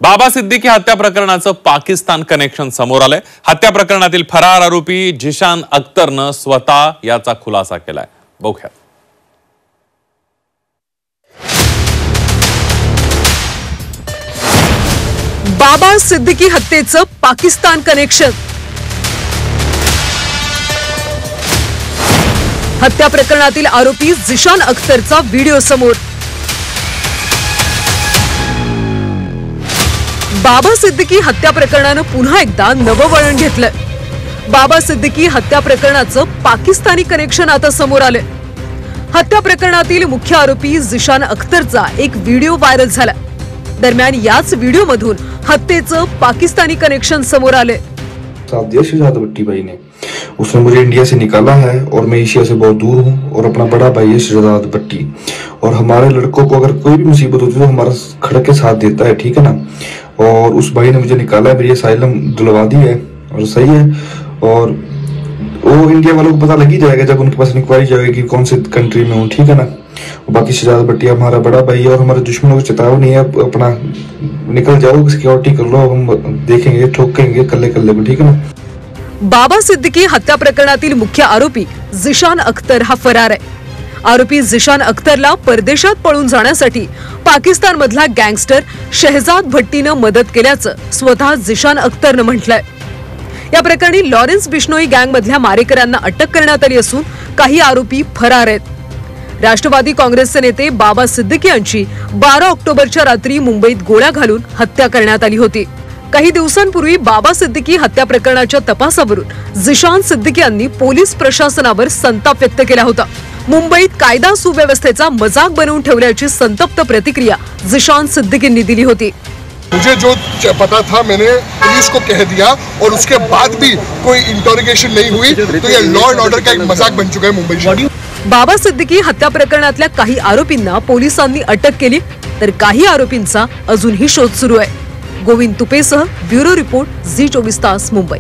बाबा सिद्दीकी हत्या प्रकरणाचं पाकिस्तान कनेक्शन समोर आलंय। हत्या प्रकरणातील फरार आरोपी जिशान अख्तरनं स्वतः याचा खुलासा केलाय। बघूया। बाबा सिद्दीकी हत्येचं पाकिस्तान कनेक्शन। हत्या प्रकरणातील आरोपी जिशान अख्तरचा व्हिडिओ समोर। बाबा सिद्दीकी हत्या प्रकरणानं पुन्हा एकदा नवं वळण घेतलंय। बाबा सिद्दीकी हत्या प्रकरणाचं पाकिस्तानी कनेक्शन आता समोर आलंय। हत्या प्रकरणातील मुख्य आरोपी जिशान अख्तरचा एक व्हिडिओ व्हायरल झाला। दरम्यान याच व्हिडिओ मधून हत्येचं पाकिस्तानी कनेक्शन समोर आले। शहजाद भट्टी भाई ने उसने मुझे इंडिया से निकाला है और मैं एशिया से बहुत दूर हूँ और अपना बड़ा भाई है शहजाद भट्टी, और हमारे लड़कों को अगर कोई भी मुसीबत होती है तो हमारा खड़ के साथ देता है, ठीक है ना। और उस भाई ने मुझे निकाला है, मेरी असाइलम दिलवा दी है और सही है। और वो इंडिया वालों को पता लग ही जाएगा जब उनके पास इंक्वायरी जाएगी कि कौन से कंट्री में हूँ, ठीक है ना। बाकी शहजाद भट्टी हमारा बड़ा भाई है और हमारे दुश्मनों को चेतावनी है, अपना निकल जाओ, सिक्योरिटी कर लो, हम देखेंगे, ठोकेंगे कल्ले कल्ले को, ठीक है ना। बाबा सिद्दीकी हत्या प्रकरणातील मुख्य आरोपी जिशान अख्तर हा फरार आहे। आरोपी जिशान अख्तरला परदेशात पळून जाण्यासाठी पाकिस्तान मधला गँगस्टर शहजाद भट्टीनं मदत केल्याचं स्वतः जिशान अख्तरनं म्हटलंय। या प्रकरणी लॉरेन्स बिश्नोई गँग मधल्या मारेकऱ्यांना अटक करण्यात आली असून काही आरोपी फरार आहेत। राष्ट्रवादी काँग्रेसचे नेते बाबा सिद्दीकी यांची 12 ऑक्टोबरच्या रात्री मुंबईत गोळ्या घालून हत्या करण्यात आली होती। काही दिवसांपूर्वी बाबा सिद्दीकी हत्या प्रकरणाच्या तपासावरून जिशान सिद्दीकी यांनी पोलीस प्रशासनावर संताप व्यक्त केला होता। मुंबईत कायदा सुव्यवस्थेचा मजाक बनवून ठेवल्याची संतप्त प्रतिक्रिया जिशान सिद्दीकींनी दिली होती। मुझे जो पता था मैंने पुलिस को कह दिया और उसके बाद भी कोई इंटरोगेशन नहीं हुई, तो ये लॉ एंड ऑर्डर का एक मजाक बन चुका है मुंबई शहर। बाबा सिद्दीकी हत्या प्रकरणातल्या काही आरोपींना पोलिसांनी अटक केली तर काही आरोपींचा अजूनही शोध सुरू आहे। गोविंद तुपेसह ब्युरो रिपोर्ट झी24 तास मुंबई।